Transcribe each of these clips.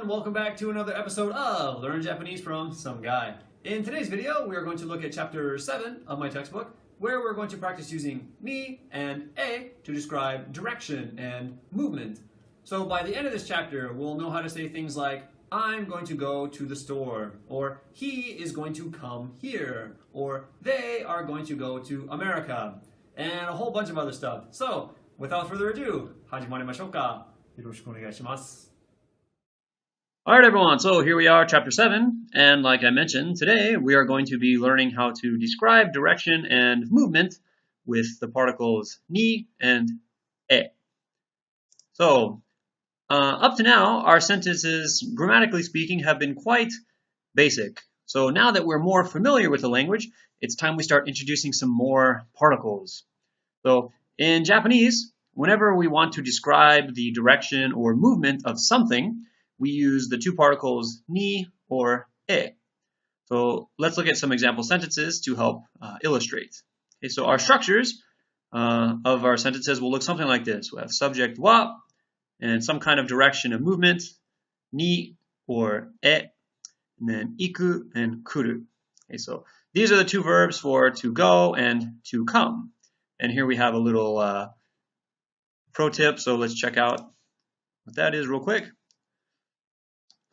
everyone, welcome back to another episode of Learn Japanese from Some Guy. In today's video, we are going to look at chapter 7 of my textbook, where we're going to practice using ni and e to describe direction and movement. So by the end of this chapter, we'll know how to say things like, I'm going to go to the store, or he is going to come here, or they are going to go to America, and a whole bunch of other stuff. So, without further ado, 始まりましょうか。よろしくお願いします。Alright everyone, so here we are, chapter 7, and like I mentioned, today we are going to be learning how to describe direction and movement with the particles ni and e. So, up to now, our sentences, grammatically speaking, have been quite basic. So now that we're more familiar with the language, it's time we start introducing some more particles. So in Japanese, whenever we want to describe the direction or movement of something, we use the two particles ni or e. So let's look at some example sentences to help illustrate. Okay, so our structures of our sentences will look something like this. We have subject wa, and some kind of direction of movement, ni or e, and then iku and kuru. Okay, so these are the two verbs for to go and to come. And here we have a little pro tip, so let's check out what that is real quick.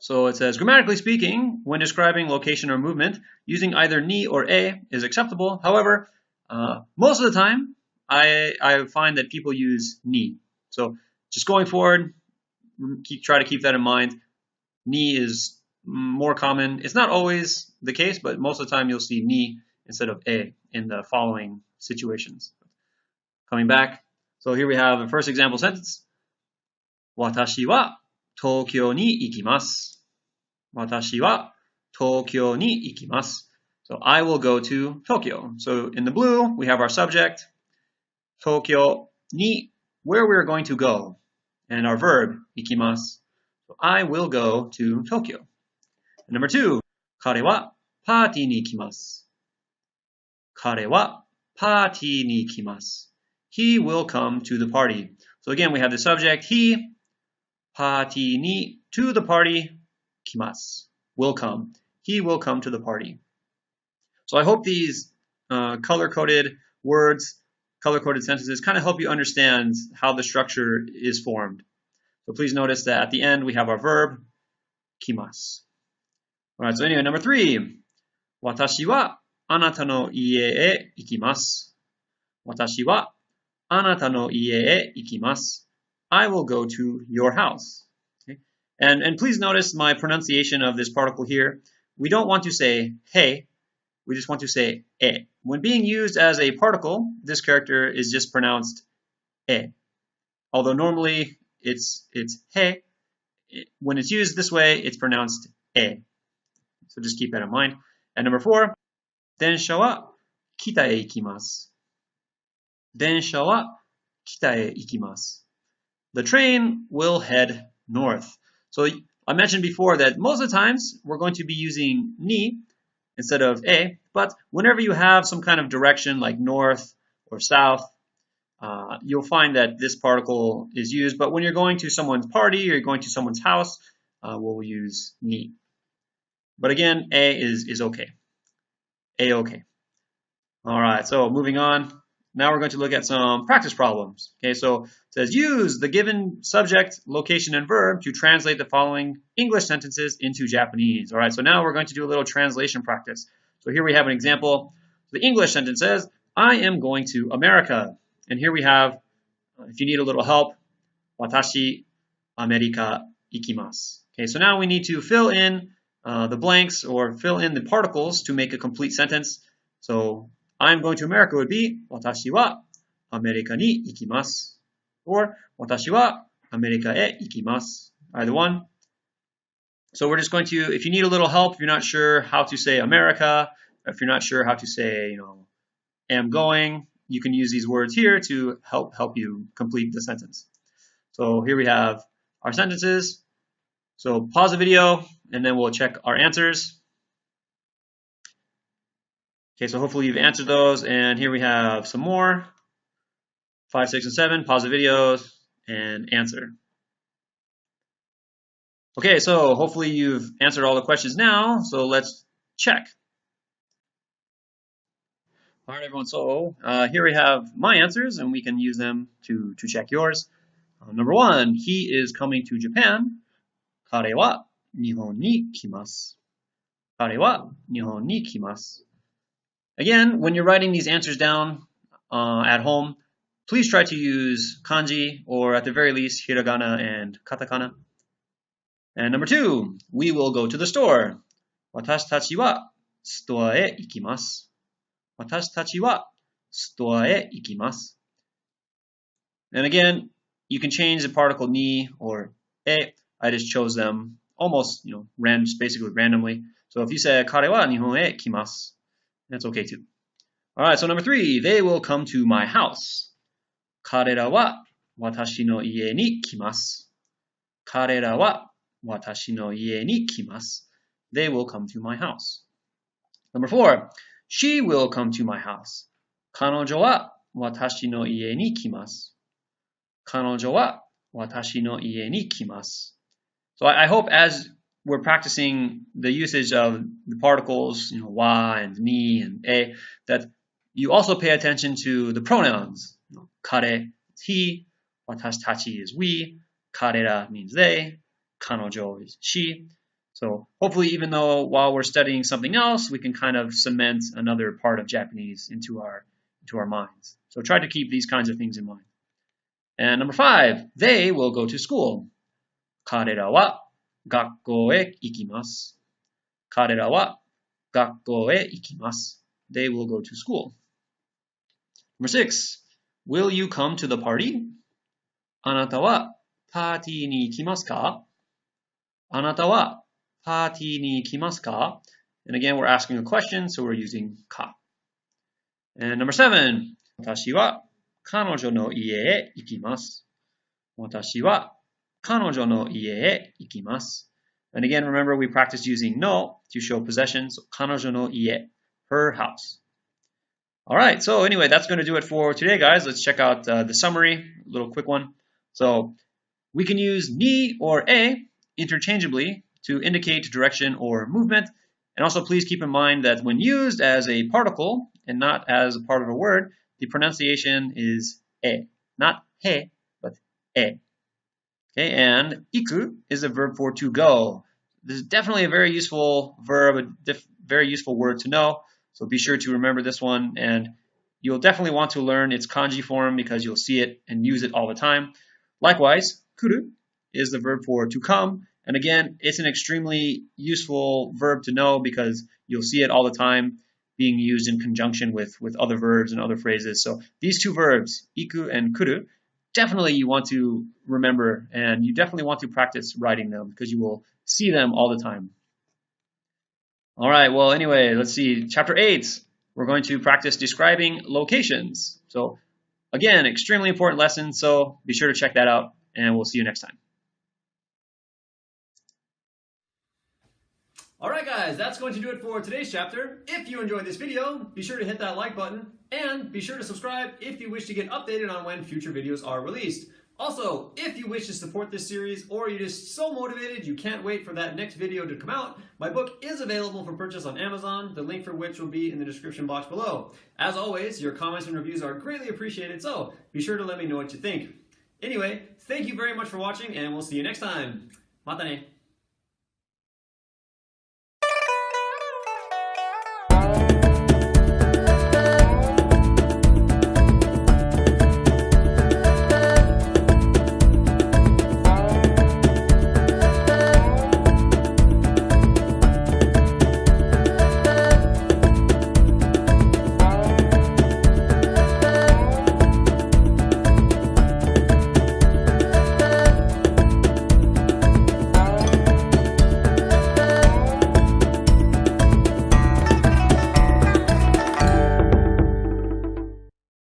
So it says, grammatically speaking, when describing location or movement, using either ni or e is acceptable. However, most of the time, I find that people use ni. So just going forward, try to keep that in mind. Ni is more common. It's not always the case, but most of the time you'll see ni instead of e in the following situations. Coming back, so here we have a first example sentence. Watashi wa Tokyo ni ikimasu. Watashi wa Tokyo ni ikimasu. So I will go to Tokyo. So in the blue, we have our subject, Tokyo ni, where we are going to go, and our verb, ikimasu. So I will go to Tokyo. And number two, kare wa party ni ikimasu. Kare wa party ni ikimasu. He will come to the party. So again, we have the subject, he, party ni, to the party, kimasu, will come. He will come to the party. So I hope these color-coded words, color-coded sentences kind of help you understand how the structure is formed. So please notice that at the end we have our verb, kimasu. All right, so anyway, number three. Watashi wa anata no ie e ikimasu. Watashi wa anata no ie e ikimasu. I will go to your house. Okay? And please notice my pronunciation of this particle here. We don't want to say hey, we just want to say e. When being used as a particle, this character is just pronounced e. Although normally it's he, when it's used this way, it's pronounced e. So just keep that in mind. And number four, densha wa kita e ikimasu. Densha wa kita e ikimasu. The train will head north. So I mentioned before that most of the times we're going to be using ni instead of e, but whenever you have some kind of direction like north or south, you'll find that this particle is used. But when you're going to someone's party or you're going to someone's house, we'll use ni. But again, e is okay. A okay. All right, so moving on. Now we're going to look at some practice problems. Okay, so it says use the given subject, location, and verb to translate the following English sentences into Japanese. All right, so now we're going to do a little translation practice. So here we have an example. The English sentence says, I am going to America. And here we have, if you need a little help, watashi America ikimasu. Okay, so now we need to fill in the blanks or fill in the particles to make a complete sentence. So I'm going to America would be watashi wa America ni ikimasu, or watashi wa America e ikimasu, either one. So we're just going to, if you need a little help, if you're not sure how to say America, if you're not sure how to say, am going, you can use these words here to help you complete the sentence. So here we have our sentences. So pause the video and then we'll check our answers. Okay, so hopefully you've answered those, and here we have some more. 5, 6, and 7, pause the videos, and answer. Okay, so hopefully you've answered all the questions now, so let's check. All right, everyone, so here we have my answers, and we can use them to check yours. Number 1, he is coming to Japan. 彼は日本に来ます。彼は日本に来ます。Again, when you're writing these answers down at home, please try to use kanji or at the very least hiragana and katakana. And number 2, we will go to the store. 私たちはストアへ行きます。私たちはストアへ行きます。And again, you can change the particle ni or e. I just chose them almost, basically randomly. So if you say 彼は日本へ来ます, that's okay too. All right, so number 3, they will come to my house. 彼らは私の家に来ます。彼らは私の家に来ます。They will come to my house. Number 4, she will come to my house. 彼女は私の家に来ます。彼女は私の家に来ます。So I hope as we're practicing the usage of the particles, wa and ni and e, that you also pay attention to the pronouns. 彼 is he, 私たち is we, 彼ら means they, 彼女 is she. So hopefully, even though while we're studying something else, we can kind of cement another part of Japanese into our minds. So try to keep these kinds of things in mind. And number 5, they will go to school. 彼らは学校へ行きます。彼らは学校へ行きます。They will go to school. Number 6, will you come to the party? あなたはパーティーに行きますか？あなたはパーティーに行きますか? And again, we're asking a question, so we're using か. And number 7, 私は彼女の家へ行きます。私は彼女の家へ行きます。And again, remember we practiced using no to show possession. So 彼女の家, her house. All right, so anyway, that's going to do it for today, guys. Let's check out the summary, a little quick one. So we can use ni or e interchangeably to indicate direction or movement. And also please keep in mind that when used as a particle and not as a part of a word, the pronunciation is e, not he, but e. Okay, and iku is a verb for to go. This is definitely a very useful verb, a very useful word to know. So be sure to remember this one, and you'll definitely want to learn its kanji form because you'll see it and use it all the time. Likewise, kuru is the verb for to come. And again, it's an extremely useful verb to know because you'll see it all the time being used in conjunction with other verbs and other phrases. So these two verbs, iku and kuru, definitely you want to remember, and you definitely want to practice writing them because you will see them all the time. All right, well, anyway, let's see. Chapter 8, we're going to practice describing locations. So again, extremely important lesson, so be sure to check that out, and we'll see you next time. All right, guys, that's going to do it for today's chapter. If you enjoyed this video, be sure to hit that like button and be sure to subscribe if you wish to get updated on when future videos are released. Also, if you wish to support this series or you're just so motivated you can't wait for that next video to come out, my book is available for purchase on Amazon, the link for which will be in the description box below. As always, your comments and reviews are greatly appreciated, so be sure to let me know what you think. Anyway, thank you very much for watching, and we'll see you next time. Mata ne!